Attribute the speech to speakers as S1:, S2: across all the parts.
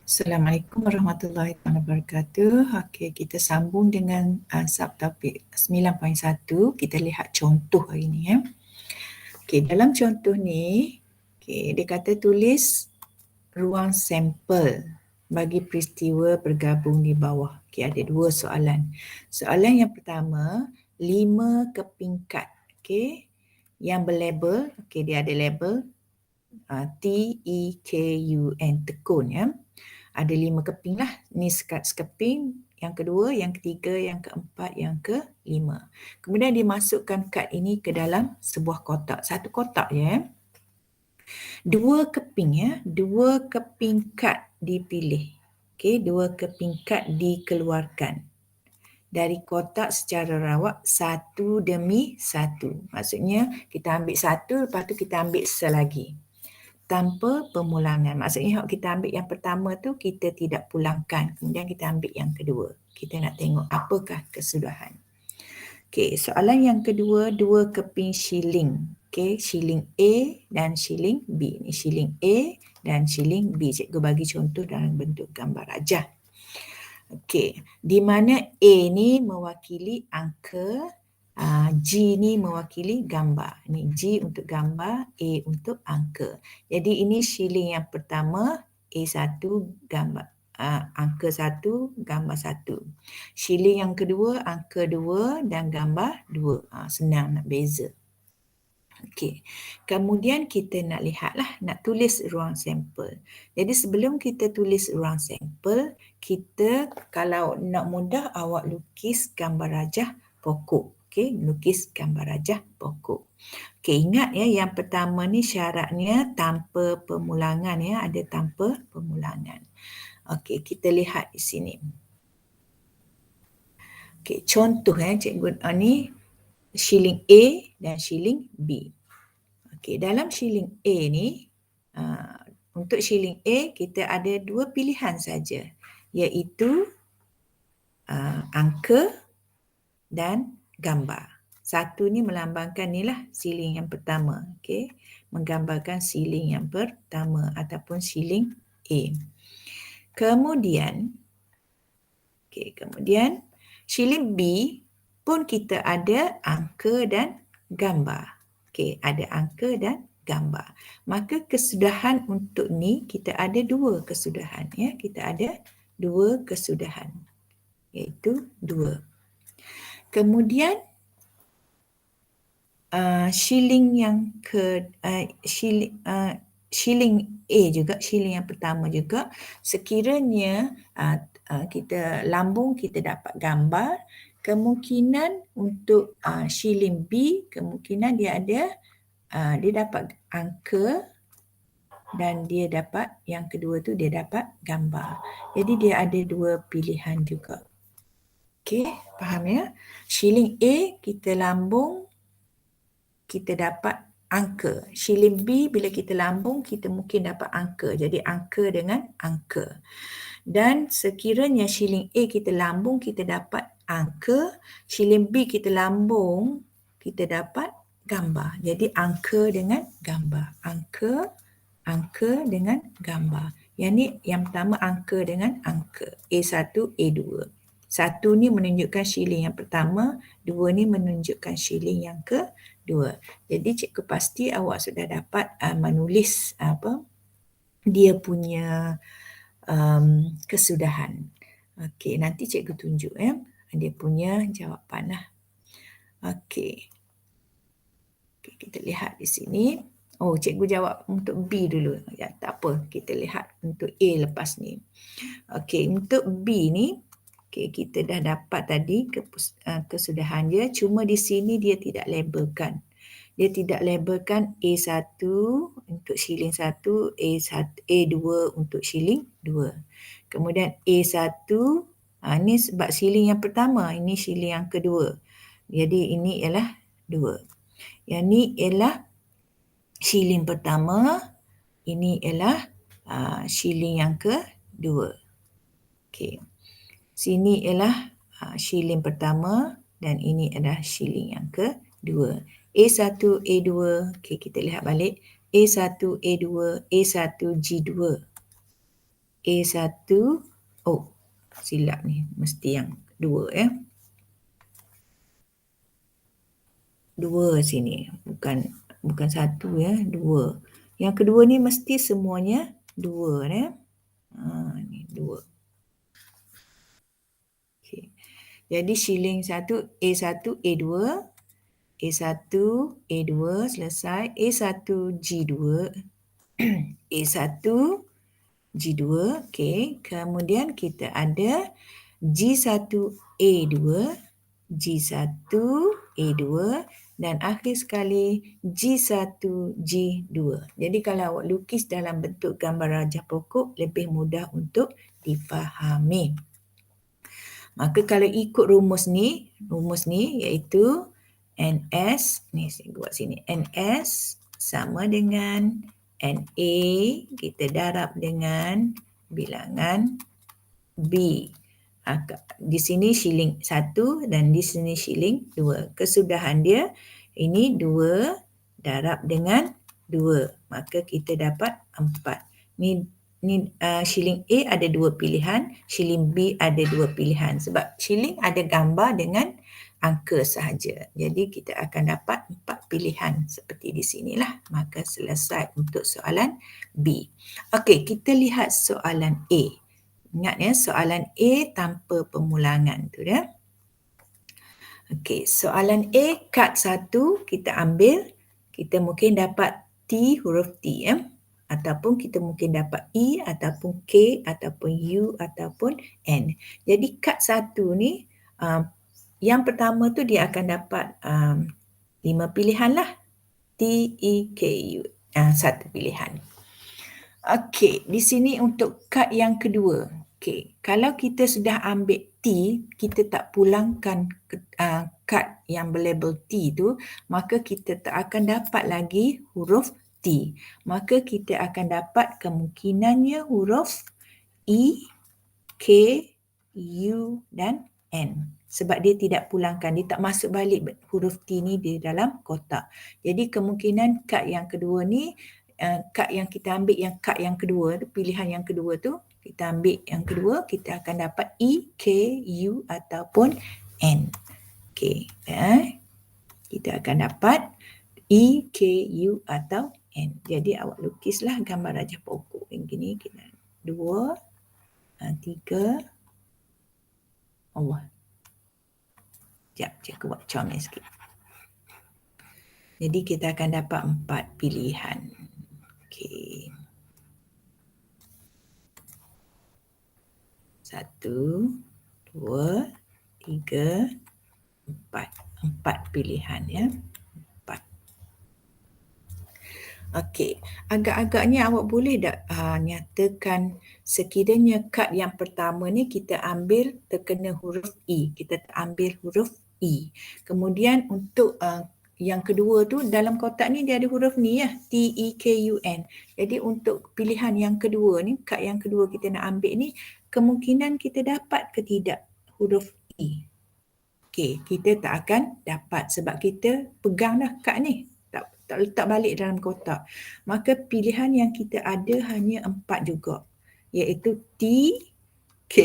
S1: Assalamualaikum warahmatullahi wabarakatuh. Okey, kita sambung dengan subtopik 9.1. Kita lihat contoh hari ni ya. Okey, dalam contoh ni, dia kata tulis ruang sampel bagi peristiwa bergabung di bawah. Okey, ada dua soalan. Soalan yang pertama, 5 keping kad. Okey, yang berlabel, dia ada label TEKUN, tekun ya. Ada 5 keping lah. Ni sekeping, yang kedua, yang ketiga, yang keempat, yang kelima. Kemudian dimasukkan kad ini ke dalam sebuah kotak. Satu kotak je ya. 2 keping ya. 2 keping kad dipilih. Okey, 2 keping kad dikeluarkan dari kotak secara rawak satu demi satu. Maksudnya kita ambil satu, lepas tu kita ambil selagi. Tanpa pemulangan. Maksudnya kita ambil yang pertama tu kita tidak pulangkan. Kemudian kita ambil yang kedua. Kita nak tengok apakah kesudahan. Okey, soalan yang kedua, 2 keping shilling. Okey, shilling A dan shilling B. Ni shilling A dan shilling B. Cikgu bagi contoh dalam bentuk gambar rajah. Okey, di mana A ni mewakili angka, G ni mewakili gambar. Ini G untuk gambar, A untuk angka. Jadi ini shilling yang pertama, A1 gambar, angka 1, gambar 1. Shilling yang kedua, angka 2 dan gambar 2. Senang nak beza. Okey, kemudian kita nak lihatlah, nak tulis ruang sampel. Jadi sebelum kita tulis ruang sampel, kita kalau nak mudah awak lukis gambar rajah pokok. Okey, lukis gambar rajah pokok. Okey, ingat ya, yang pertama ni syaratnya tanpa pemulangan ya, ada tanpa pemulangan. Okey, kita lihat di sini. Okey, contoh cikgu ni shilling A dan shilling B. Okey, dalam shilling A ni, untuk shilling A kita ada 2 pilihan saja, iaitu angka dan gambar. Satu ni melambangkan ni lah shilling yang pertama, okey, menggambarkan shilling yang pertama ataupun shilling A. Kemudian shilling B pun kita ada angka dan gambar. Okey, ada angka dan gambar. Maka kesudahan untuk ni kita ada 2 kesudahan ya. Kita ada 2 kesudahan. Iaitu 2. Kemudian shilling yang shilling A juga, shilling yang pertama juga, sekiranya kita lambung kita dapat gambar, kemungkinan untuk shilling B, kemungkinan dia ada dia dapat angka dan dia dapat yang kedua tu dia dapat gambar. Jadi dia ada 2 pilihan juga. Okey, faham ya? Shilling A kita lambung kita dapat angka. Shilling B bila kita lambung kita mungkin dapat angka. Jadi angka dengan angka. Dan sekiranya shilling A kita lambung kita dapat angka, shilling B kita lambung kita dapat gambar. Jadi angka dengan gambar. Angka dengan gambar. Yang ni yang pertama angka dengan angka. A1, A2. 1 ni menunjukkan shilling yang pertama, 2 ni menunjukkan shilling yang kedua. Jadi cikgu pasti awak sudah dapat menulis dia punya kesudahan. Okey, nanti cikgu tunjuk ya dia punya jawapan lah. Okey. Okey, kita lihat di sini. Oh, cikgu jawab untuk B dulu. Ya, tak apa. Kita lihat untuk A lepas ni. Okey, untuk B ni, kita dah dapat tadi kesudahan dia. Cuma di sini dia tidak labelkan. Dia tidak labelkan A1 untuk shilling 1, A2 untuk shilling 2. Kemudian A1, ni sebab shilling yang pertama, ini shilling yang kedua. Jadi ini ialah 2. Yang ni ialah shilling pertama, ini ialah shilling yang kedua. Okey. Sini ialah shilling pertama dan ini adalah shilling yang kedua. A1, A2, okey kita lihat balik. A1, A2, A1, G2. A1, oh silap ni, mesti yang 2 ya. 2 sini, bukan 1 ya, 2. Yang kedua ni mesti semuanya 2 ya. Ni 2. Okay. Jadi shilling 1, A1, A2, A1, A2 selesai, A1, G2, A1, G2, okay. Kemudian kita ada G1, A2, G1, A2 dan akhir sekali G1, G2. Jadi kalau awak lukis dalam bentuk gambar rajah pokok lebih mudah untuk difahami. Maka kalau ikut rumus ni iaitu NS, ni saya buat sini, NS sama dengan NA kita darab dengan bilangan B. Di sini shilling 1 dan di sini shilling 2. Kesudahan dia ini 2 darab dengan 2. Maka kita dapat 4. Ni shilling A ada 2 pilihan, shilling B ada 2 pilihan. Sebab shilling ada gambar dengan angka sahaja. Jadi kita akan dapat 4 pilihan seperti di sinilah. Maka selesai untuk soalan B. Okey, kita lihat soalan A. Ingat ya, soalan A tanpa pemulangan tu ya. Okey, soalan A kad 1 kita ambil, kita mungkin dapat T, huruf T ya. Ataupun kita mungkin dapat E ataupun K ataupun U ataupun N. Jadi kad 1 ni yang pertama tu dia akan dapat 5 pilihan lah. T, E, K, U. 1 pilihan. Okey, di sini untuk kad yang kedua. Okey, kalau kita sudah ambil T, kita tak pulangkan kad yang berlabel T tu, maka kita tak akan dapat lagi huruf T. Maka kita akan dapat kemungkinannya huruf E, K, U dan N. Sebab dia tidak pulangkan, dia tak masuk balik huruf T ni di dalam kotak. Jadi kemungkinan kad yang kedua ni, kad yang kita ambil yang kad yang kedua, pilihan yang kedua tu, kita ambil yang kedua, kita akan dapat E, K, U ataupun N. Okey, kita akan dapat E, K, U atau N. Jadi awak lukislah gambar rajah pokok yang gini. Kita 2, 3. Allah. Sekejap, cikgu buat comel sikit. Jadi kita akan dapat 4 pilihan. Okey. 1, 2, 3, 4. 4 pilihan ya. 4. Okey, agak-agaknya awak boleh tak nyatakan sekiranya kad yang pertama ni kita ambil terkena huruf E. Kita ambil huruf E. Kemudian untuk yang kedua tu dalam kotak ni dia ada huruf ni ya, T, E, K, U, N. Jadi untuk pilihan yang kedua ni, kad yang kedua kita nak ambil ni, kemungkinan kita dapat ke tidak huruf E? Okey, kita tak akan dapat sebab kita pegang dah kad ni. Tak letak balik dalam kotak. Maka pilihan yang kita ada hanya 4 juga. Iaitu T, K,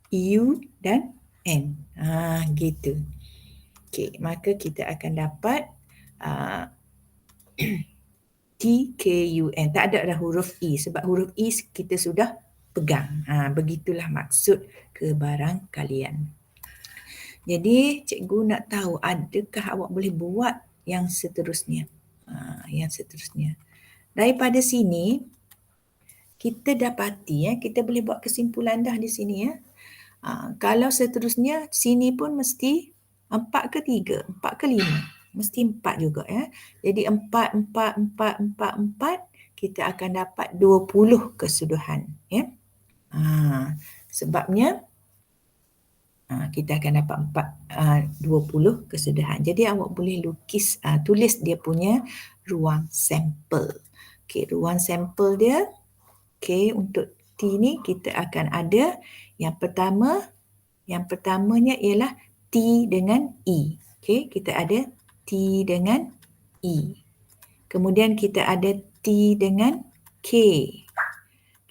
S1: U dan N. Gitu. Okey, maka kita akan dapat T, K, U, N. Tak ada dah huruf E sebab huruf E kita sudah pegang. Begitulah maksud kebarangkalian. Jadi cikgu nak tahu adakah awak boleh buat yang seterusnya. Yang seterusnya. Daripada sini kita dapati kita boleh buat kesimpulan dah di sini ya. Kalau seterusnya sini pun mesti 4 ke 3, 4 ke 5. Mesti 4 juga ya. Jadi 4, 4, 4, 4, 4 kita akan dapat 20 kesudahan ya. Sebabnya kita akan dapat 20 kesudahan. Jadi awak boleh lukis, tulis dia punya ruang sampel. Okey, ruang sampel dia. Okey, untuk T ni kita akan ada yang pertamanya ialah T dengan E. Okey, kita ada T dengan E. Kemudian kita ada T dengan K.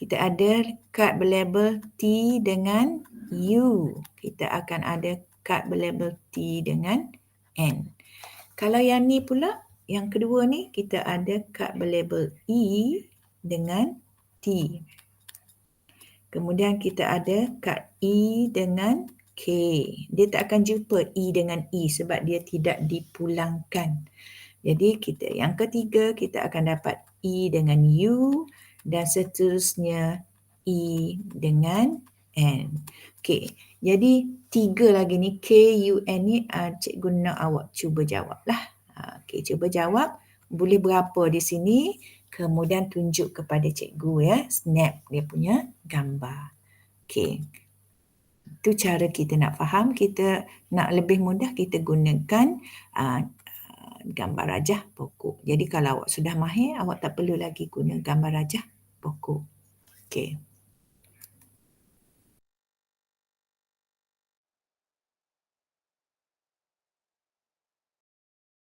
S1: Kita ada kad berlabel T dengan U. Kita akan ada kad berlabel T dengan N. Kalau yang ni pula, yang kedua ni, kita ada kad berlabel E dengan T. Kemudian kita ada kad E dengan K. Dia tak akan jumpa E dengan E sebab dia tidak dipulangkan. Jadi yang ketiga kita akan dapat E dengan U dan seterusnya E dengan N. Okey, jadi 3 lagi ni K, U, N ni cikgu nak awak cuba jawab lah. Okey, cuba jawab. Boleh berapa di sini? Kemudian tunjuk kepada cikgu ya. Snap dia punya gambar. Okey. Itu cara kita nak faham. Kita nak lebih mudah kita gunakan gambar rajah pokok. Jadi kalau awak sudah mahir, awak tak perlu lagi guna gambar rajah pokok. Okey.